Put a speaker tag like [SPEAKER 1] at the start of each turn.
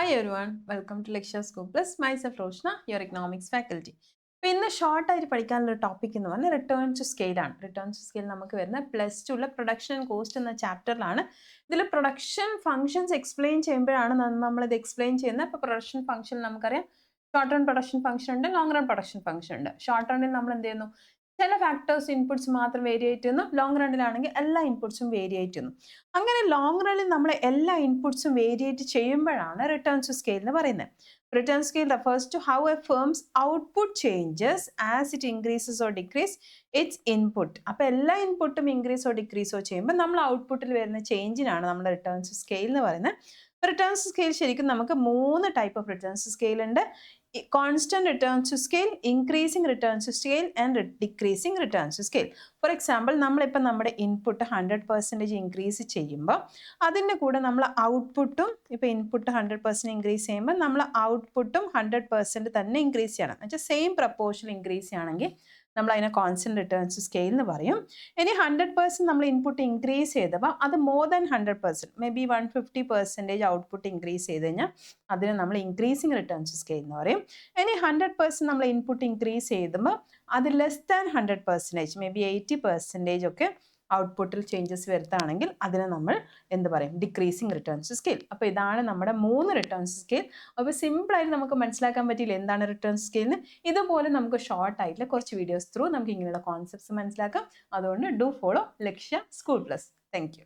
[SPEAKER 1] Hi everyone, welcome to Lecture School Plus. Myself Roshna, your economics faculty. ഇപ്പോൾ ഇന്ന് ഷോർട്ടായിട്ട് പഠിക്കാനുള്ള ടോപ്പിക് എന്ന് പറഞ്ഞാൽ റിട്ടേൺ ടു സ്കെയിലാണ്. റിട്ടേൺ ടു സ്കെയിൽ നമുക്ക് വരുന്ന +2 പ്രൊഡക്ഷൻ ആൻഡ് കോസ്റ്റ് എന്ന ചാപ്റ്ററിലാണ്. ഇതിൽ പ്രൊഡക്ഷൻ ഫംഗ്ഷൻസ് എക്സ്പ്ലെയിൻ ചെയ്യുമ്പോഴാണ് നമ്മളിത് എക്സ്പ്ലെയിൻ ചെയ്യുന്നത്. അപ്പോൾ പ്രൊഡക്ഷൻ ഫംഗ്ഷൻ നമുക്കറിയാം, ഷോർട്ട് റൺ പ്രൊഡക്ഷൻ ഫംഗ്ഷൻ ഉണ്ട്, ലോങ് റൺ പ്രൊഡക്ഷൻ ഫംഗ്ഷൻ ഉണ്ട്. ഷോർട്ട് റണ്ണിൽ നമ്മൾ എന്ത് ചെയ്യുന്നു, ചില ഫാക്ടേഴ്സ് ഇൻപുട്സ് മാത്രം വേരിയേറ്റ് ചെയ്യുന്നു. ലോങ് റണ്ണിലാണെങ്കിൽ എല്ലാ ഇൻപുട്സും വേരിയേറ്റ് ചെയ്യുന്നു. അങ്ങനെ ലോങ് റണ്ണിൽ നമ്മൾ എല്ലാ ഇൻപുട്സും വേരിയേറ്റ് ചെയ്യുമ്പോഴാണ് റിട്ടേൺ ടു സ്കെയിൽ എന്ന് പറയുന്നത്. Return scale refers to how a firm's output changes as it increases or decreases its input. അപ്പോൾ എല്ലാ ഇൻപുട്ടും ഇൻക്രീസോ ഡിക്രീസോ ചെയ്യുമ്പോൾ നമ്മൾ ഔട്ട്പുട്ടിൽ വരുന്ന ചേഞ്ചിനാണ് നമ്മൾ റിട്ടേൺസ് സ്കെയിൽ എന്ന് പറയുന്നത്. റിട്ടേൺസ് സ്കെയിൽ ശരിക്കും നമുക്ക് 3 ടൈപ്പ് ഓഫ് റിട്ടേൺസ് സ്കെയിൽ ഉണ്ട്. Constant returns scale, increasing returns scale and decreasing returns scale. For example, നമ്മളിപ്പോൾ നമ്മുടെ ഇൻപുട്ട് 100% ഇൻക്രീസ് ചെയ്യുമ്പോൾ അതിൻ്റെ കൂടെ നമ്മൾ ഔട്ട്പുട്ടും, ഇപ്പോൾ ഇൻപുട്ട് 100% ഇൻക്രീസ് ചെയ്യുമ്പോൾ നമ്മൾ ഔട്ട്പുട്ടും 100% തന്നെ ഇൻക്രീസ് ചെയ്യണം. എന്നുവെച്ചാൽ സെയിം പ്രപ്പോർഷൻ ഇൻക്രീസ് ചെയ്യണമെങ്കിൽ നമ്മൾ അതിനെ കോൺസ്റ്റന്റ് റിട്ടേൺസ് സ്കെയിൽ എന്ന് പറയും. ഇനി 100% നമ്മൾ ഇൻപുട്ട് ഇൻക്രീസ് ചെയ്തപ്പോൾ അത് more than 100%, may be 150% output increase ചെയ്ത് കഴിഞ്ഞാൽ അതിന് നമ്മൾ ഇൻക്രീസിങ് റിട്ടേൺസ് സ്കെയിൽ എന്ന് പറയും. ഇനി 100% നമ്മൾ ഇൻപുട്ട് ഇൻക്രീസ് ചെയ്തുമ്പോൾ അത് ലെസ് ദാൻ 100%, മേ ബി 80% ഒക്കെ ഔട്ട്പുട്ടിൽ ചേഞ്ചസ് വരുത്തുകയാണെങ്കിൽ അതിനെ നമ്മൾ എന്ത് പറയും, ഡിക്രീസിങ് റിട്ടേൺസ് സ്കെയിൽ. അപ്പോൾ ഇതാണ് നമ്മുടെ 3 റിട്ടേൺസ് സ്കെയിൽ. അപ്പോൾ സിമ്പിളായിട്ട് നമുക്ക് മനസ്സിലാക്കാൻ പറ്റിയില്ല എന്താണ് റിട്ടേൺസ് സ്കെയിലിന്. ഇതുപോലെ നമുക്ക് ഷോർട്ട് ആയിട്ടുള്ള കുറച്ച് വീഡിയോസ് ത്രൂ നമുക്ക് ഇങ്ങനെയുള്ള കോൺസെപ്റ്റ്സ് മനസ്സിലാക്കാം. അതുകൊണ്ട് do follow Lakshya school plus. Thank you.